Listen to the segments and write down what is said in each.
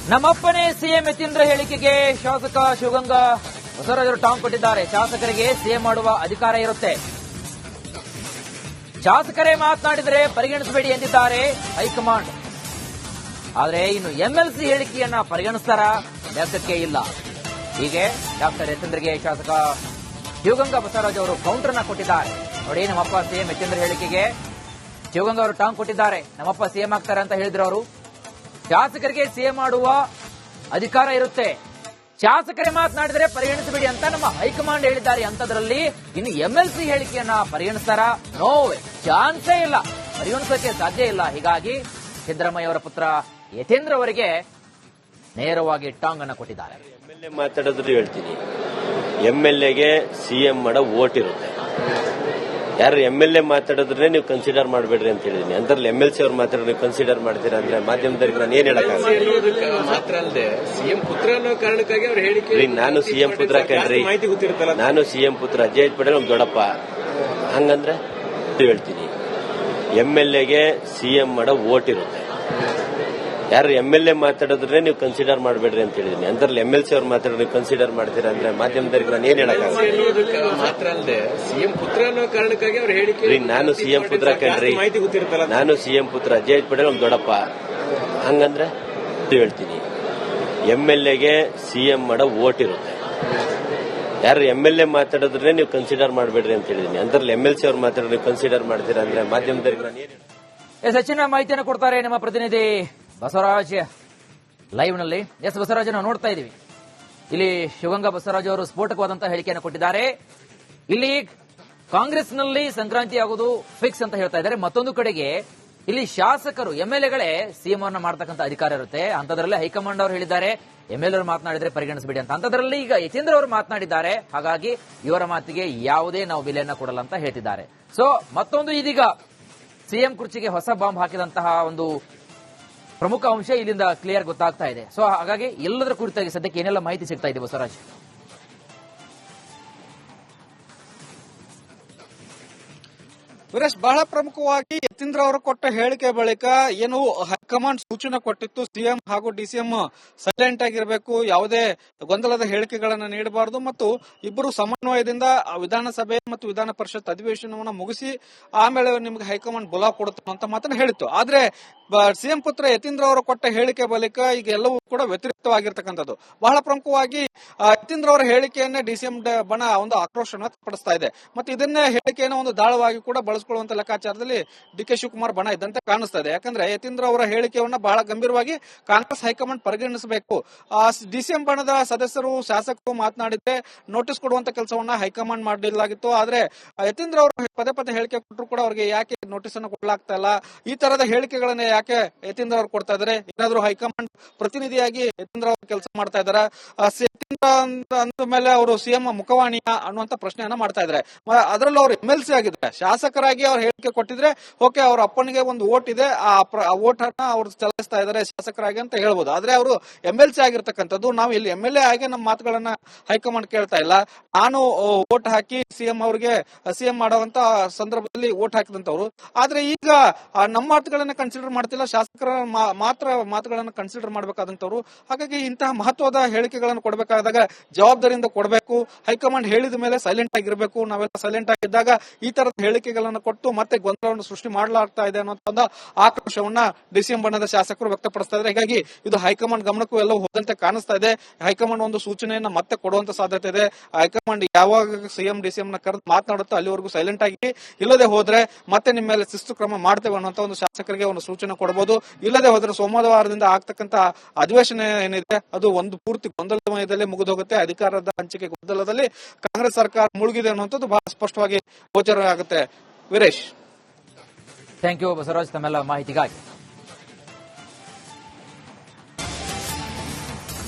ನಮ್ಮಪ್ಪನೇ CM Yathindra ಹೇಳಿಕೆಗೆ ಶಾಸಕ ಶಿವಗಂಗಾ ಬಸವರಾಜರು ಟಾಂಗ್ ಕೊಟ್ಟಿದ್ದಾರೆ. ಶಾಸಕರಿಗೆ ಸಿಎಂ ಮಾಡುವ ಅಧಿಕಾರ ಇರುತ್ತೆ, ಶಾಸಕರೇ ಮಾತನಾಡಿದರೆ ಪರಿಗಣಿಸಬೇಡಿ ಎಂದಿದ್ದಾರೆ ಹೈಕಮಾಂಡ್. ಆದರೆ ಇನ್ನು ಎಂಎಲ್ಸಿ ಹೇಳಿಕೆಯನ್ನ ಪರಿಗಣಿಸ್ತಾರ ಲೆಕ್ಕಕ್ಕೆ ಇಲ್ಲ. ಹೀಗೆ ಡಾಕ್ಟರ್ ಯತೀಂದ್ರಗೆ ಶಾಸಕ ಶಿವಗಂಗಾ ಬಸವರಾಜ್ ಅವರು ಕೌಂಟರ್ ಅನ್ನ ಕೊಟ್ಟಿದ್ದಾರೆ. ನೋಡಿ, ನಮ್ಮಪ್ಪ ಸಿಎಂ ಯತೀಂದ್ರ ಹೇಳಿಕೆಗೆ ಶಿವಗಂಗಾ ಅವರು ಟಾಂಗ್ ಕೊಟ್ಟಿದ್ದಾರೆ. ನಮ್ಮಪ್ಪ ಸಿಎಂ ಆಗ್ತಾರೆ ಅಂತ ಹೇಳಿದ್ರು ಅವರು. ಶಾಸಕರಿಗೆ ಸಿಎಂ ಮಾಡುವ ಅಧಿಕಾರ ಇರುತ್ತೆ, ಶಾಸಕರೇ ಮಾತನಾಡಿದರೆ ಪರಿಗಣಿಸಬೇಡಿ ಅಂತ ನಮ್ಮ ಹೈಕಮಾಂಡ್ ಹೇಳಿದ್ದಾರೆ. ಅಂತದ್ರಲ್ಲಿ ಇನ್ನು ಎಂಎಲ್ಸಿ ಹೇಳಿಕೆಯನ್ನ ಪರಿಗಣಿಸ್ತಾರ? ನೋವೇ, ಚಾನ್ಸೇ ಇಲ್ಲ, ಪರಿಗಣಿಸೋಕೆ ಸಾಧ್ಯ ಇಲ್ಲ. ಹೀಗಾಗಿ ಸಿದ್ದರಾಮಯ್ಯ ಅವರ ಪುತ್ರ ಯತೀಂದ್ರ ಅವರಿಗೆ ನೇರವಾಗಿ ಟಾಂಗ್ ಅನ್ನ ಕೊಟ್ಟಿದ್ದಾರೆ. ಎಂಎಲ್ಎ ಮಾತಾಡೋದ್ರು ಹೇಳ್ತೀನಿ, ಎಂಎಲ್ಎಗೆ ಸಿಎಂ ಮಾಡೋ ವೋಟ್ ಇರುತ್ತೆ. ಯಾರು ಎಂಎಲ್ಎ ಮಾತಾಡಿದ್ರೆ ನೀವು ಕನ್ಸಿಡರ್ ಮಾಡಬೇಡ್ರಿ ಅಂತ ಹೇಳಿದೀನಿ. ಅಂತರಲ್ಲಿ ಎಂಎಲ್ಸಿ ಅವ್ರು ಮಾತಾಡೋದು ನೀವು ಕನ್ಸಿಡರ್ ಮಾಡ್ತೀರಾ ಅಂದ್ರೆ ಮಾಧ್ಯಮದವರಿಗೆ ನಾನು ಏನ್ ಹೇಳಕ್ಕಾಗಲ್ಲ. ಮಾತ್ರ ಅಲ್ಲದೆ ಸಿಎಂ ಪುತ್ರ ಅನ್ನೋ ಕಾರಣಕ್ಕಾಗಿ ಅವ್ರು ಹೇಳಿಕೆ, ನಾನು ಸಿಎಂ ಪುತ್ರ ಕಣ್ರಿ, ನಾನು ಸಿಎಂ ಪುತ್ರ. ಅಜಯ್ ಪಟೇಲ್ ನಮ್ ದೊಡ್ಡಪ್ಪ. ಹಂಗಂದ್ರೆ ಹೇಳ್ತೀನಿ, ಎಂಎಲ್ಎಗೆ ಸಿಎಂ ಮಾಡೋ ವೋಟ್ ಇರುತ್ತೆ. ಯಾರು ಎಂಎಲ್ಎ ಮಾತಾಡಿದ್ರೆ ನೀವು ಕನ್ಸಿಡರ್ ಮಾಡಬೇಡ್ರಿ ಅಂತ ಹೇಳಿದೀನಿ. ಅಂತರಲ್ಲಿ ಎಂಎಲ್ಸಿ ಅವ್ರು ಮಾತಾಡೋದು ನೀವು ಕನ್ಸಿಡರ್ ಮಾಡ್ತೀರಾ ಅಂದ್ರೆ ಮಾಧ್ಯಮದವರಿಗೆ ನಾನು ಏನ್ ಹೇಳಕ್ಕಾಗಲ್ಲ. ಮಾತ್ರ ಅಲ್ಲದೆ ಸಿಎಂ ಪುತ್ರ ಅನ್ನೋ ಕಾರಣಕ್ಕಾಗಿ ಅವ್ರು ಹೇಳಿಕೆ, ನಾನು ಸಿಎಂ ಪುತ್ರ ಕಣ್ರಿ, ನಾನು ಸಿಎಂ ಪುತ್ರ. ಅಜಯ್ ಪಟೇಲ್ ನಮ್ ದೊಡ್ಡಪ್ಪ. ಹಂಗಂದ್ರೆ ಹೇಳ್ತೀನಿ, ಎಂಎಲ್ಎಗೆ ಸಿಎಂ ಮಾಡೋ ವೋಟ್ ಇರುತ್ತೆ. ಯಾರು ಎಂಎಲ್ಎ ಮಾತಾಡಿದ್ರೆ ನೀವು ಕನ್ಸಿಡರ್ ಮಾಡಬೇಡ್ರಿ ಅಂತ ಹೇಳಿದೀನಿ. ಅಂತರಲ್ಲಿ ಎಂಎಲ್ಸಿ ಅವ್ರು ಮಾತಾಡೋದು ನೀವು ಕನ್ಸಿಡರ್ ಮಾಡ್ತೀರಾ ಅಂದ್ರೆ ಮಾಧ್ಯಮದವರಿಗೆ ನಾನು ಏನ್ ಹೆಚ್ಚಿನ ಮಾಹಿತಿಯನ್ನು ಕೊಡ್ತಾರೆ ನಮ್ಮ ಪ್ರತಿನಿಧಿ ಬಸವರಾಜ್ ಲೈವ್ ನಲ್ಲಿ. ಬಸವರಾಜ್ ನಾವು ನೋಡ್ತಾ ಇದೀವಿ, ಇಲ್ಲಿ ಶಿವಗಂಗಾ ಬಸವರಾಜ್ ಅವರು ಸ್ಫೋಟಕವಾದಂತಹ ಹೇಳಿಕೆಯನ್ನು ಕೊಟ್ಟಿದ್ದಾರೆ. ಇಲ್ಲಿ ಕಾಂಗ್ರೆಸ್ನಲ್ಲಿ ಸಂಕ್ರಾಂತಿ ಆಗೋದು ಫಿಕ್ಸ್ ಅಂತ ಹೇಳ್ತಾ ಇದ್ದಾರೆ. ಮತ್ತೊಂದು ಕಡೆಗೆ ಇಲ್ಲಿ ಶಾಸಕರು ಎಂಎಲ್ಎಗಳೇ ಸಿಎಂ ಅನ್ನ ಮಾಡತಕ್ಕಂಥ ಅಧಿಕಾರ ಇರುತ್ತೆ. ಅಂತದ್ರಲ್ಲಿ ಹೈಕಮಾಂಡ್ ಅವರು ಹೇಳಿದ್ದಾರೆ ಎಂಎಲ್ಎ ಅವರು ಮಾತನಾಡಿದ್ರೆ ಪರಿಗಣಿಸಬೇಡಿ ಅಂತ. ಅಂತದ್ರಲ್ಲಿ ಈಗ ಯತೀಂದ್ರ ಅವರು ಮಾತನಾಡಿದ್ದಾರೆ. ಹಾಗಾಗಿ ಇವರ ಮಾತಿಗೆ ಯಾವುದೇ ನಾವು ಬೆಲೆಯನ್ನ ಕೊಡಲ್ಲ ಅಂತ ಹೇಳ್ತಿದ್ದಾರೆ. ಸೊ ಮತ್ತೊಂದು ಇದೀಗ ಸಿಎಂ ಕುರ್ಚಿಗೆ ಹೊಸ ಬಾಂಬ್ ಹಾಕಿದಂತಹ ಒಂದು ಪ್ರಮುಖ ಅಂಶ ಇಲ್ಲಿಂದ ಕ್ಲಿಯರ್ ಗೊತ್ತಾಗ್ತಾ ಇದೆ. ಸೊ ಹಾಗಾಗಿ ಎಲ್ಲದರ ಕುರಿತಾಗಿ ಸದ್ಯಕ್ಕೆ ಏನೆಲ್ಲ ಮಾಹಿತಿ ಸಿಗ್ತಾ ಇದೆ ಬಸವರಾಜ್? ವೀರೇಶ್, ಬಹಳ ಪ್ರಮುಖವಾಗಿ ಯತೀಂದ್ರ ಅವರು ಕೊಟ್ಟ ಹೇಳಿಕೆ ಬಳಿಕ ಏನು ಹೈಕಮಾಂಡ್ ಸೂಚನೆ ಕೊಟ್ಟಿತ್ತು, ಸಿಎಂ ಹಾಗೂ ಡಿಸಿಎಂ ಸೈಲೆಂಟ್ ಆಗಿರಬೇಕು, ಯಾವುದೇ ಗೊಂದಲದ ಹೇಳಿಕೆಗಳನ್ನು ನೀಡಬಾರದು ಮತ್ತು ಇಬ್ಬರು ಸಮನ್ವಯದಿಂದ ವಿಧಾನಸಭೆ ಮತ್ತು ವಿಧಾನ ಪರಿಷತ್ ಅಧಿವೇಶನವನ್ನು ಮುಗಿಸಿ ಆಮೇಲೆ ನಿಮಗೆ ಹೈಕಮಾಂಡ್ ಬುಲಾವ್ ಕೊಡುತ್ತೆ ಅಂತ ಮಾತನ್ನು ಹೇಳಿತ್ತು. ಆದ್ರೆ ಸಿಎಂ ಪುತ್ರ ಯತೀಂದ್ರ ಅವರು ಕೊಟ್ಟ ಹೇಳಿಕೆ ಬಳಿಕ ಈಗ ಎಲ್ಲವೂ ಕೂಡ ವ್ಯತಿರಿಕ್ತವಾಗಿರ್ತಕ್ಕಂಥದ್ದು. ಬಹಳ ಪ್ರಮುಖವಾಗಿ ಯತೀಂದ್ರ ಅವರ ಹೇಳಿಕೆಯನ್ನೇ ಡಿಸಿಎಂ ಬಣ ಒಂದು ಆಕ್ರೋಶವನ್ನು ವ್ಯಕ್ತಪಡಿಸ್ತಾ ಇದೆ ಮತ್ತು ಇದನ್ನೇ ಹೇಳಿಕೆಯನ್ನು ಒಂದು ದಾಳವಾಗಿ ಕೂಡ ಬಳಸಿಕೊಳ್ಳುವಂತ ಲೆಕ್ಕಾಚಾರದಲ್ಲಿ ಡಿಕೆ ಶಿವಕುಮಾರ್ ಬಣ ಇದ್ದಂತೆ ಕಾಣಿಸ್ತಾ ಇದೆ. ಯಾಕಂದ್ರೆ ಯತೀಂದ್ರ ಅವರ ಹೇಳಿಕೆಯನ್ನ ಬಹಳ ಗಂಭೀರವಾಗಿ ಕಾಂಗ್ರೆಸ್ ಹೈಕಮಾಂಡ್ ಪರಿಗಣಿಸಬೇಕು. ಡಿಸಿಎಂ ಬಣದ ಸದಸ್ಯರು ಶಾಸಕರು ಮಾತನಾಡಿದ್ರೆ ನೋಟಿಸ್ ಕೊಡುವಂತ ಕೆಲಸವನ್ನ ಹೈಕಮಾಂಡ್ ಮಾಡಲಾಗಿತ್ತು. ಆದ್ರೆ ಯತೀಂದ್ರ ಅವರು ಪದೇ ಪದೇ ಹೇಳಿಕೆ ಕೊಟ್ಟರು ಕೂಡ ಅವರಿಗೆ ಯಾಕೆ ನೋಟಿಸ್ ಅನ್ನು ಕೊಡಲಾಗ್ತಾ ಇಲ್ಲ, ಈ ತರದ ಹೇಳಿಕೆಗಳನ್ನ ಯಾಕೆ ಯತೀಂದ್ರ ಅವರು ಕೊಡ್ತಾ ಇದ್ದಾರೆ? ಏನಾದ್ರು ಹೈಕಮಾಂಡ್ ಪ್ರತಿನಿಧಿಯಾಗಿ ಯತೀಂದ್ರ ಅವರು ಕೆಲಸ ಮಾಡ್ತಾ ಇದ್ದಾರೆ? ಯತೀಂದ್ರ ಅಂದ ಮೇಲೆ ಅವರು ಸಿಎಂ ಮುಖವಾಣಿಯ ಅನ್ನುವಂತ ಪ್ರಶ್ನೆಯನ್ನ ಮಾಡ್ತಾ ಇದ್ದಾರೆ. ಅದರಲ್ಲೂ ಅವರು ಎಂಎಲ್ಸಿ ಆಗಿದ್ರೆ, ಶಾಸಕರಾಗಿ ಅವ್ರು ಹೇಳಿಕೆ ಕೊಟ್ಟಿದ್ರೆ ಓಕೆ, ಅವ್ರ ಅಪ್ಪನಿಗೆ ಒಂದು ವೋಟ್ ಇದೆ, ಆ ವೋಟ್ ಅನ್ನ ಅವ್ರು ಚಲಾಯಿಸ್ತಾ ಇದ್ದಾರೆ ಶಾಸಕರಾಗಿ ಅಂತ ಹೇಳ್ಬೋದು. ಆದ್ರೆ ಅವರು ಎಂಎಲ್ಸಿ ಆಗಿರ್ತಕ್ಕಂಥದ್ದು. ನಾವು ಇಲ್ಲಿ ಎಂಎಲ್ಎ ಆಗಿ ನಮ್ಮ ಮಾತುಗಳನ್ನ ಹೈಕಮಾಂಡ್ ಕೇಳ್ತಾ ಇಲ್ಲ. ನಾನು ವೋಟ್ ಹಾಕಿ ಸಿಎಂ ಅವರಿಗೆ ಸಿಎಂ ಮಾಡುವಂತ ಸಂದರ್ಭದಲ್ಲಿ ವೋಟ್ ಹಾಕಿದಂತವ್ರು. ಆದ್ರೆ ಈಗ ನಮ್ಮ ಮಾತುಗಳನ್ನ ಕನ್ಸಿಡರ್ ಮಾಡ್ತಿಲ್ಲ, ಶಾಸಕರ ಮಾತ್ರ ಮಾತುಗಳನ್ನ ಕನ್ಸಿಡರ್ ಮಾಡಬೇಕಾದಂತವ್ರು. ಹಾಗಾಗಿ ಇಂತಹ ಮಹತ್ವದ ಹೇಳಿಕೆಗಳನ್ನು ಕೊಡಬೇಕಾದಾಗ ಜವಾಬ್ದಾರಿಯಿಂದ ಕೊಡಬೇಕು. ಹೈಕಮಾಂಡ್ ಹೇಳಿದ ಮೇಲೆ ಸೈಲೆಂಟ್ ಆಗಿರ್ಬೇಕು. ನಾವೆಲ್ಲ ಸೈಲೆಂಟ್ ಆಗಿದ್ದಾಗ ಈ ತರದ ಹೇಳಿಕೆಗಳನ್ನು ಕೊಟ್ಟು ಮತ್ತೆ ಗೊಂದಲವನ್ನು ಸೃಷ್ಟಿ ಮಾಡಲಾಗ್ತಾ ಇದೆ ಅನ್ನೋ ಆಕ್ರೋಶವನ್ನ ಡಿಸಿಎಂ ಬಣ್ಣದ ಶಾಸಕರು ವ್ಯಕ್ತಪಡಿಸ್ತಾ ಇದ್ದಾರೆ. ಹೀಗಾಗಿ ಇದು ಹೈಕಮಾಂಡ್ ಗಮನಕ್ಕೂ ಎಲ್ಲ ಹೋದಂತೆ ಕಾಣಿಸ್ತಾ ಇದೆ. ಹೈಕಮಾಂಡ್ ಒಂದು ಸೂಚನೆಯನ್ನ ಮತ್ತೆ ಕೊಡುವಂತ ಸಾಧ್ಯತೆ ಇದೆ. ಹೈಕಮಾಂಡ್ ಯಾವಾಗ ಸಿಎಂ ಡಿಸಿಎಂ ನ ಕರೆದು ಮಾತನಾಡುತ್ತೋ ಅಲ್ಲಿವರೆಗೂ ಸೈಲೆಂಟ್ ಆಗಿ, ಇಲ್ಲದೆ ಹೋದ್ರೆ ಮತ್ತೆ ನಿಮ್ಮ ಮೇಲೆ ಶಿಸ್ತು ಕ್ರಮ ಮಾಡ್ತೇವೆ ಅನ್ನುವಂತ ಒಂದು ಶಾಸಕರಿಗೆ ಒಂದು ಸೂಚನೆ ಕೊಡಬಹುದು. ಇಲ್ಲದೆ ಹೋದ್ರೆ ಸೋಮವಾರದಿಂದ ಆಗ್ತಕ್ಕಂತ ಅಧಿವೇಶನ ಏನಿದೆ ಅದು ಒಂದು ಪೂರ್ತಿ ಗೊಂದಲಮಯದಲ್ಲೇ ಮುಗಿದೋಗುತ್ತೆ. ಅಧಿಕಾರದ ಹಂಚಿಕೆ ಗೊಂದಲದಲ್ಲಿ ಕಾಂಗ್ರೆಸ್ ಸರ್ಕಾರ ಮುಳುಗಿದೆ ಅನ್ನುವಂಥದ್ದು ಬಹಳ ಸ್ಪಷ್ಟವಾಗಿ ಗೋಚರ ಆಗುತ್ತೆ. ವೀರೇಶ್, ಥ್ಯಾಂಕ್ ಯು ಬಸವರಾಜ್ ತಮ್ಮೆಲ್ಲ ಮಾಹಿತಿಗಾಗಿ.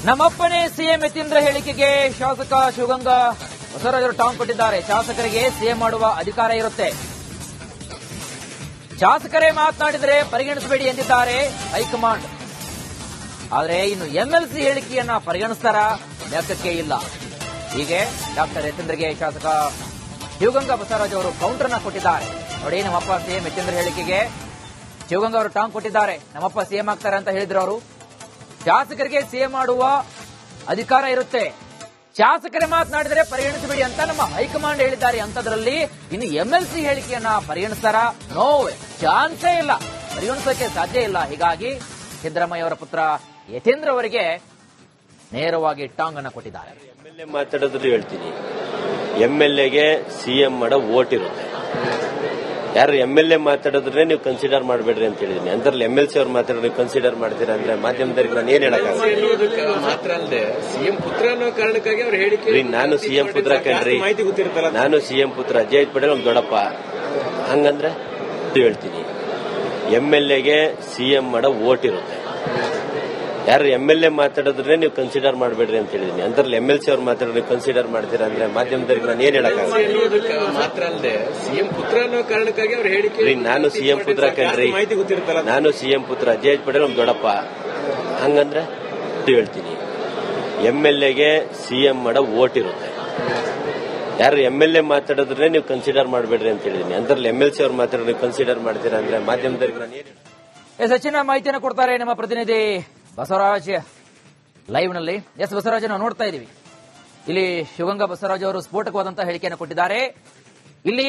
ನಮ್ಮಪ್ಪನೇ ಸಿಎಂ ಯತೀಂದ್ರ ಹೇಳಿಕೆಗೆ ಶಾಸಕ ಶಿವಗಂಗಾ ಬಸವರಾಜರು ಟಾಂಗ್ ಕೊಟ್ಟಿದ್ದಾರೆ. ಶಾಸಕರಿಗೆ ಸಿಎಂ ಮಾಡುವ ಅಧಿಕಾರ ಇರುತ್ತೆ, ಶಾಸಕರೇ ಮಾತನಾಡಿದರೆ ಪರಿಗಣಿಸಬೇಡಿ ಎಂದಿದ್ದಾರೆ ಹೈಕಮಾಂಡ್. ಆದರೆ ಇನ್ನು ಎಂಎಲ್ಸಿ ಹೇಳಿಕೆಯನ್ನ ಪರಿಗಣಿಸ್ತಾರ? ಲೆಕ್ಕಕ್ಕೆ ಇಲ್ಲ. ಹೀಗೆ ಡಾಕ್ಟರ್ ಯತೀಂದ್ರಗೆ ಶಾಸಕ ಶಿವಗಂಗಾ ಬಸವರಾಜ್ ಅವರು ಕೌಂಟರ್ ಅನ್ನ ಕೊಟ್ಟಿದ್ದಾರೆ. ನೋಡಿ, ನಮ್ಮಪ್ಪ ಸಿಎಂ ಯತೀಂದ್ರ ಹೇಳಿಕೆಗೆ ಶಿವಗಂಗಾ ಅವರು ಟಾಂಗ್ ಕೊಟ್ಟಿದ್ದಾರೆ. ನಮ್ಮಪ್ಪ ಸಿಎಂ ಆಗ್ತಾರೆ ಅಂತ ಹೇಳಿದ್ರು ಅವರು. ಶಾಸಕರಿಗೆ ಸಿಎಂ ಮಾಡುವ ಅಧಿಕಾರ ಇರುತ್ತೆ. ಶಾಸಕರೇ ಮಾತನಾಡಿದರೆ ಪರಿಗಣಿಸಬೇಡಿ ಅಂತ ನಮ್ಮ ಹೈಕಮಾಂಡ್ ಹೇಳಿದ್ದಾರೆ. ಅಂತದ್ರಲ್ಲಿ ಇನ್ನು ಎಂಎಲ್ಸಿ ಹೇಳಿಕೆಯನ್ನ ಪರಿಗಣಿಸ್ತಾರ? ನೋವೇ, ಚಾನ್ಸೇ ಇಲ್ಲ, ಪರಿಗಣಿಸೋಕೆ ಸಾಧ್ಯ ಇಲ್ಲ. ಹೀಗಾಗಿ ಸಿದ್ದರಾಮಯ್ಯ ಅವರ ಪುತ್ರ ಯತೀಂದ್ರ ಅವರಿಗೆ ನೇರವಾಗಿ ಟಾಂಗ್ ಅನ್ನ ಕೊಟ್ಟಿದ್ದಾರೆ. ಎಂಎಲ್ಎ ಮಾತಾಡೋದ್ರು ಹೇಳ್ತೀನಿ, ಎಂಎಲ್ಎಗೆ ಸಿಎಂ ಮಾಡೋ ವೋಟ್ ಇರುತ್ತೆ. ಯಾರು ಎಂಎಲ್ಎ ಮಾತಾಡಿದ್ರೆ ನೀವು ಕನ್ಸಿಡರ್ ಮಾಡಬೇಡ್ರಿ ಅಂತ ಹೇಳಿದೀನಿ. ಅಂತರಲ್ಲಿ ಎಂಎಲ್ಸಿ ಅವ್ರು ಮಾತಾಡೋದು ನೀವು ಕನ್ಸಿಡರ್ ಮಾಡ್ತೀರಾ ಅಂದ್ರೆ ಮಾಧ್ಯಮದವರಿಗೆ ನಾನು ಏನ್ ಹೇಳಕ್ಕಾಗಲ್ಲ. ಮಾತ್ರ ಅಲ್ಲದೆ ಸಿಎಂ ಪುತ್ರ ಅನ್ನೋ ಕಾರಣಕ್ಕಾಗಿ ಅವ್ರ ಹೇಳಿಕೆ. ನಾನು ಸಿಎಂ ಪುತ್ರ ಕಣ್ರಿ, ಮಾಹಿತಿ ಗೊತ್ತಿರುತ್ತಲ್ಲ. ನಾನು ಸಿಎಂ ಪುತ್ರ ಅಜಯ್ ಪಟೇಲ್ ನಮ್ ದೊಡ್ಡಪ್ಪ. ಹಂಗಂದ್ರೆ ಹೇಳ್ತೀನಿ, ಎಂಎಲ್ಎಗೆ ಸಿಎಂ ಮಾಡೋ ವೋಟ್ ಇರುತ್ತೆ. ಯಾರು ಎಂಎಲ್ಎ ಮಾತಾಡಿದ್ರೆ ನೀವು ಕನ್ಸಿಡರ್ ಮಾಡಬೇಡ್ರಿ ಅಂತ ಹೇಳಿದೀನಿ. ಅಂತರಲ್ಲಿ ಎಂಎಲ್ಸಿ ಅವ್ರು ಮಾತಾಡೋದು ನೀವು ಕನ್ಸಿಡರ್ ಮಾಡ್ತೀರಾ ಅಂದ್ರೆ ಮಾಧ್ಯಮದವರಿಗೆ ನಾನು ಏನ್ ಹೇಳಕ್ಕಾಗಲ್ಲ. ಮಾತ್ರ ಅಲ್ಲದೆ ಸಿಎಂ ಪುತ್ರ ಅನ್ನೋ ಕಾರಣಕ್ಕಾಗಿ ಅವ್ರ ಹೇಳಿಕೆ. ನಾನು ಸಿಎಂ ಪುತ್ರ ಕಣ್ರಿ, ಮಾಹಿತಿ ಗೊತ್ತಿರುತ್ತಲ್ಲ. ನಾನು ಸಿಎಂ ಪುತ್ರ ಅಜಯ್ ಪಟೇಲ್ ನಮ್ ದೊಡ್ಡಪ್ಪ. ಹಂಗಂದ್ರೆ ಹೇಳ್ತೀನಿ, ಎಂಎಲ್ಎಗೆ ಸಿಎಂ ಮಾಡೋ ವೋಟ್ ಇರುತ್ತೆ. ಯಾರು ಎಂಎಲ್ಎ ಮಾತಾಡಿದ್ರೆ ನೀವು ಕನ್ಸಿಡರ್ ಮಾಡಬೇಡ್ರಿ ಅಂತ ಹೇಳಿದೀನಿ. ಅಂತರಲ್ಲಿ ಎಂಎಲ್ಸಿ ಅವ್ರು ಮಾತಾಡೋದು ನೀವು ಕನ್ಸಿಡರ್ ಮಾಡ್ತೀರಾ ಅಂದ್ರೆ ಮಾಧ್ಯಮದವರಿಗೆ ನಾನು ಏನ್ ಹೆಚ್ಚಿನ ಮಾಹಿತಿಯನ್ನು ಕೊಡ್ತಾರೆ ನಮ್ಮ ಪ್ರತಿನಿಧಿ ಬಸವರಾಜ್ ಲೈವ್ ನಲ್ಲಿ. ಬಸವರಾಜ್, ನಾವು ನೋಡ್ತಾ ಇದೀವಿ ಇಲ್ಲಿ ಶಿವಗಂಗಾ ಬಸವರಾಜ್ ಅವರು ಸ್ಫೋಟಕವಾದಂತಹ ಹೇಳಿಕೆಯನ್ನು ಕೊಟ್ಟಿದ್ದಾರೆ. ಇಲ್ಲಿ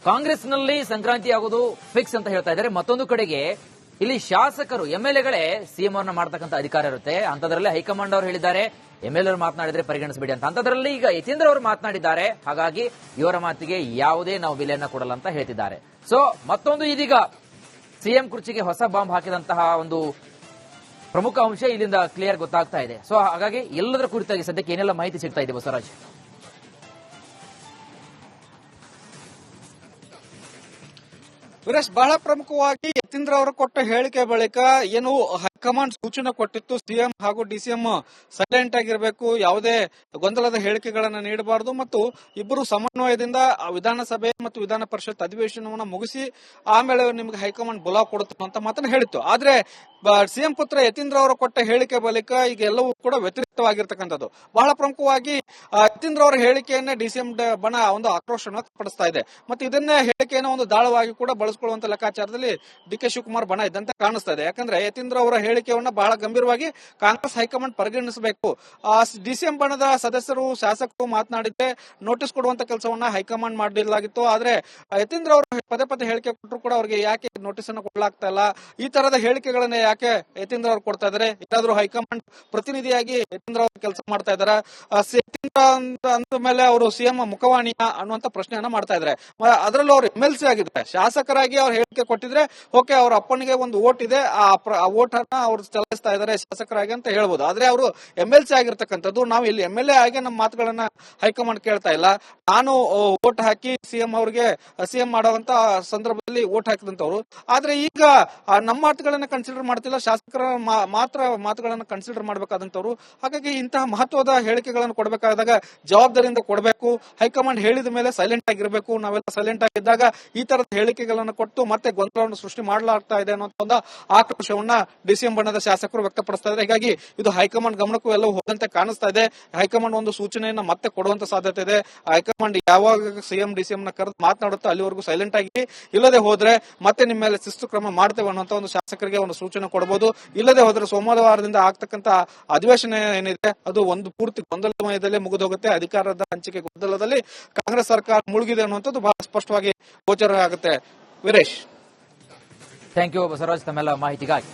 ಕಾಂಗ್ರೆಸ್ನಲ್ಲಿ ಸಂಕ್ರಾಂತಿ ಆಗೋದು ಫಿಕ್ಸ್ ಅಂತ ಹೇಳ್ತಾ ಇದ್ದಾರೆ. ಮತ್ತೊಂದು ಕಡೆಗೆ ಇಲ್ಲಿ ಶಾಸಕರು ಎಂಎಲ್ಎಗಳೇ ಸಿಎಂ ಅವರನ್ನ ಮಾಡತಕ್ಕಂಥ ಅಧಿಕಾರ ಇರುತ್ತೆ. ಅಂತದ್ರಲ್ಲಿ ಹೈಕಮಾಂಡ್ ಅವರು ಹೇಳಿದ್ದಾರೆ ಎಂಎಲ್ಎ ಮಾತನಾಡಿದ್ರೆ ಪರಿಗಣಿಸಬೇಡಿ ಅಂತ. ಅಂತದ್ರಲ್ಲಿ ಈಗ ಯತೀಂದ್ರ ಅವರು ಮಾತನಾಡಿದ್ದಾರೆ. ಹಾಗಾಗಿ ಇವರ ಮಾತಿಗೆ ಯಾವುದೇ ನಾವು ಬೆಲೆಯನ್ನ ಕೊಡಲ್ಲ ಅಂತ ಹೇಳ್ತಿದ್ದಾರೆ. ಸೊ ಮತ್ತೊಂದು ಇದೀಗ ಸಿಎಂ ಕುರ್ಚಿಗೆ ಹೊಸ ಬಾಂಬ್ ಹಾಕಿದಂತಹ ಒಂದು ಪ್ರಮುಖ ಅಂಶ ಇಲ್ಲಿಂದ ಕ್ಲಿಯರ್ ಗೊತ್ತಾಗ್ತಾ ಇದೆ. ಸೊ ಹಾಗಾಗಿ ಎಲ್ಲದರ ಕುರಿತಾಗಿ ಸದ್ಯಕ್ಕೆ ಏನೆಲ್ಲ ಮಾಹಿತಿ ಸಿಗ್ತಾ ಇದೆ ಬಸವರಾಜ್? ವೀರೇಶ್, ಬಹಳ ಪ್ರಮುಖವಾಗಿ ಯತೀಂದ್ರ ಅವರು ಕೊಟ್ಟ ಹೇಳಿಕೆ ಬಳಿಕ ಏನು ಹೈಕಮಾಂಡ್ ಸೂಚನೆ ಕೊಟ್ಟಿತ್ತು, ಸಿಎಂ ಹಾಗೂ ಡಿಸಿಎಂ ಸೈಲೆಂಟ್ ಆಗಿರಬೇಕು, ಯಾವುದೇ ಗೊಂದಲದ ಹೇಳಿಕೆಗಳನ್ನ ನೀಡಬಾರದು ಮತ್ತು ಇಬ್ಬರು ಸಮನ್ವಯದಿಂದ ವಿಧಾನಸಭೆ ಮತ್ತು ವಿಧಾನ ಪರಿಷತ್ ಅಧಿವೇಶನವನ್ನು ಮುಗಿಸಿ ಆಮೇಲೆ ನಿಮಗೆ ಹೈಕಮಾಂಡ್ ಬುಲಾವ್ ಕೊಡುತ್ತೆ ಅಂತ ಮಾತನ್ನ ಹೇಳಿತ್ತು. ಆದ್ರೆ ಸಿಎಂ ಪುತ್ರ ಯತೀಂದ್ರ ಅವರು ಕೊಟ್ಟ ಹೇಳಿಕೆ ಬಳಿಕ ಈಗ ಎಲ್ಲವೂ ಕೂಡ ವ್ಯತಿರಿಕ್ತವಾಗಿರ್ತಕ್ಕಂಥದ್ದು. ಬಹಳ ಪ್ರಮುಖವಾಗಿ ಯತೀಂದ್ರ ಅವರ ಹೇಳಿಕೆಯನ್ನ ಡಿಸಿಎಂ ಬಣ ಒಂದು ಆಕ್ರೋಶವನ್ನು ವ್ಯಕ್ತಪಡಿಸ್ತಾ ಇದೆ ಮತ್ತು ಇದನ್ನೇ ಹೇಳಿಕೆಯನ್ನು ಒಂದು ದಾಳವಾಗಿ ಕೂಡ ಬಳಸಿಕೊಳ್ಳುವಂತ ಲೆಕ್ಕಾಚಾರದಲ್ಲಿ ಡಿಕೆ ಶಿವಕುಮಾರ್ ಬಣ ಇದ್ದಂತೆ ಕಾಣಿಸ್ತಾ ಇದೆ. ಯಾಕಂದ್ರೆ ಯತೀಂದ್ರ ಅವರ ಹೇಳಿಕೆಯನ್ನ ಬಹಳ ಗಂಭೀರವಾಗಿ ಕಾಂಗ್ರೆಸ್ ಹೈಕಮಾಂಡ್ ಪರಿಗಣಿಸಬೇಕು. ಡಿಸಿಎಂ ಬಣದ ಸದಸ್ಯರು ಶಾಸಕರು ಮಾತನಾಡಿದ್ದೆ ನೋಟಿಸ್ ಕೊಡುವಂತ ಕೆಲಸವನ್ನ ಹೈಕಮಾಂಡ್ ಮಾಡಲಾಗಿತ್ತು. ಆದ್ರೆ ಯತೀಂದ್ರ ಅವರು ಪದೇ ಪದೇ ಹೇಳಿಕೆ ಕೊಟ್ಟರು ಕೂಡ ಅವರಿಗೆ ಯಾಕೆ ನೋಟಿಸ್ ಅನ್ನು ಕೊಡಲಾಗ್ತಾ ಇಲ್ಲ, ಈ ತರದ ಹೇಳಿಕೆಗಳನ್ನ ಯಾಕೆ ಯತೀಂದ್ರ ಅವರು ಕೊಡ್ತಾ ಇದ್ದಾರೆ? ಏನಾದ್ರು ಹೈಕಮಾಂಡ್ ಪ್ರತಿನಿಧಿಯಾಗಿ ಯತೀಂದ್ರ ಅವರು ಕೆಲಸ ಮಾಡ್ತಾ ಇದಾರೆ? ಯತೀಂದ್ರ ಅಂದ ಮೇಲೆ ಅವರು ಸಿಎಂ ಮುಖವಾಣಿಯ ಅನ್ನುವಂತ ಪ್ರಶ್ನೆಯನ್ನ ಮಾಡ್ತಾ ಇದ್ದಾರೆ. ಅದರಲ್ಲೂ ಅವರು ಎಂಎಲ್ಸಿ ಆಗಿದ್ದಾರೆ, ಶಾಸಕರಾಗಿ ಅವ್ರು ಹೇಳಿಕೆ ಕೊಟ್ಟಿದ್ರೆ ಓಕೆ, ಅವ್ರ ಅಪ್ಪನಿಗೆ ಒಂದು ವೋಟ್ ಇದೆ, ಆ ವೋಟ್ ಅನ್ನ ಅವ್ರು ಚಲಾಯಿಸ್ತಾ ಇದ್ದಾರೆ ಶಾಸಕರಾಗಿ ಅಂತ ಹೇಳ್ಬೋದು. ಆದ್ರೆ ಅವರು ಎಂಎಲ್ಸಿ ಆಗಿರ್ತಕ್ಕಂಥದ್ದು. ನಾವು ಇಲ್ಲಿ ಎಂಎಲ್ಎ ಆಗಿ ನಮ್ಮ ಮಾತುಗಳನ್ನ ಹೈಕಮಾಂಡ್ ಕೇಳ್ತಾ ಇಲ್ಲ. ನಾನು ವೋಟ್ ಹಾಕಿ ಸಿಎಂ ಅವ್ರಿಗೆ ಸಿಎಂ ಮಾಡುವಂತ ಸಂದರ್ಭದಲ್ಲಿ ವೋಟ್ ಹಾಕಿದಂತವ್ರು. ಆದ್ರೆ ಈಗ ನಮ್ಮ ಮಾತುಗಳನ್ನ ಕನ್ಸಿಡರ್ ಮಾಡ್ತಿಲ್ಲ, ಶಾಸಕರ ಮಾತ್ರ ಮಾತುಗಳನ್ನ ಕನ್ಸಿಡರ್ ಮಾಡಬೇಕಾದಂತವ್ರು. ಹಾಗಾಗಿ ಇಂತಹ ಮಹತ್ವದ ಹೇಳಿಕೆಗಳನ್ನು ಕೊಡಬೇಕಾದಾಗ ಜವಾಬ್ದಾರಿಯಿಂದ ಕೊಡಬೇಕು. ಹೈಕಮಾಂಡ್ ಹೇಳಿದ ಮೇಲೆ ಸೈಲೆಂಟ್ ಆಗಿರಬೇಕು. ನಾವೆಲ್ಲ ಸೈಲೆಂಟ್ ಆಗಿದ್ದಾಗ ಈ ತರದ ಹೇಳಿಕೆಗಳನ್ನು ಕೊಟ್ಟು ಮತ್ತೆ ಗೊಂದಲವನ್ನು ಸೃಷ್ಟಿ ಮಾಡಲಾಗ್ತಾ ಇದೆ ಅನ್ನೋ ಒಂದು ಆಕ್ರೋಶವನ್ನ ಡಿಸಿಎಂ ಬಣ್ಣದ ಶಾಸಕರು ವ್ಯಕ್ತಪಡಿಸ್ತಾ ಇದ್ದಾರೆ. ಹೀಗಾಗಿ ಇದು ಹೈಕಮಾಂಡ್ ಗಮನಕ್ಕೂ ಎಲ್ಲವೂ ಹೋದಂತೆ ಕಾಣಿಸ್ತಾ ಇದೆ. ಹೈಕಮಾಂಡ್ ಒಂದು ಸೂಚನೆಯನ್ನ ಮತ್ತೆ ಕೊಡುವಂತ ಸಾಧ್ಯತೆ ಇದೆ. ಹೈಕಮಾಂಡ್ ಯಾವಾಗ ಸಿಎಂ ಡಿಸಿಎಂ ನ ಕರೆದು ಮಾತನಾಡುತ್ತೋ ಅಲ್ಲಿವರೆಗೂ ಸೈಲೆಂಟ್ ಆಗಿ, ಇಲ್ಲದೆ ಹೋದ್ರೆ ಮತ್ತೆ ನಿಮ್ಮ ಮೇಲೆ ಶಿಸ್ತು ಕ್ರಮ ಮಾಡ್ತೇವೆ ಅನ್ನುವಂತ ಒಂದು ಶಾಸಕರಿಗೆ ಒಂದು ಸೂಚನೆ ಕೊಡಬಹುದು. ಇಲ್ಲದೆ ಹೋದ್ರೆ ಸೋಮವಾರದಿಂದ ಆಗ್ತಕ್ಕಂತ ಅಧಿವೇಶನ ಏನಿದೆ ಅದು ಒಂದು ಪೂರ್ತಿ ಗೊಂದಲಮಯದಲ್ಲೇ ಮುಗಿದೋಗುತ್ತೆ. ಅಧಿಕಾರದ ಹಂಚಿಕೆ ಗೊಂದಲದಲ್ಲಿ ಕಾಂಗ್ರೆಸ್ ಸರ್ಕಾರ ಮುಳುಗಿದೆ ಅನ್ನುವಂಥದ್ದು ಬಹಳ ಸ್ಪಷ್ಟವಾಗಿ ಗೋಚರ ಆಗುತ್ತೆ. ವೀರೇಶ್, ಥ್ಯಾಂಕ್ ಯು ಬಸವರಾಜ್ ತಮ್ಮೆಲ್ಲ ಮಾಹಿತಿಗಾಗಿ.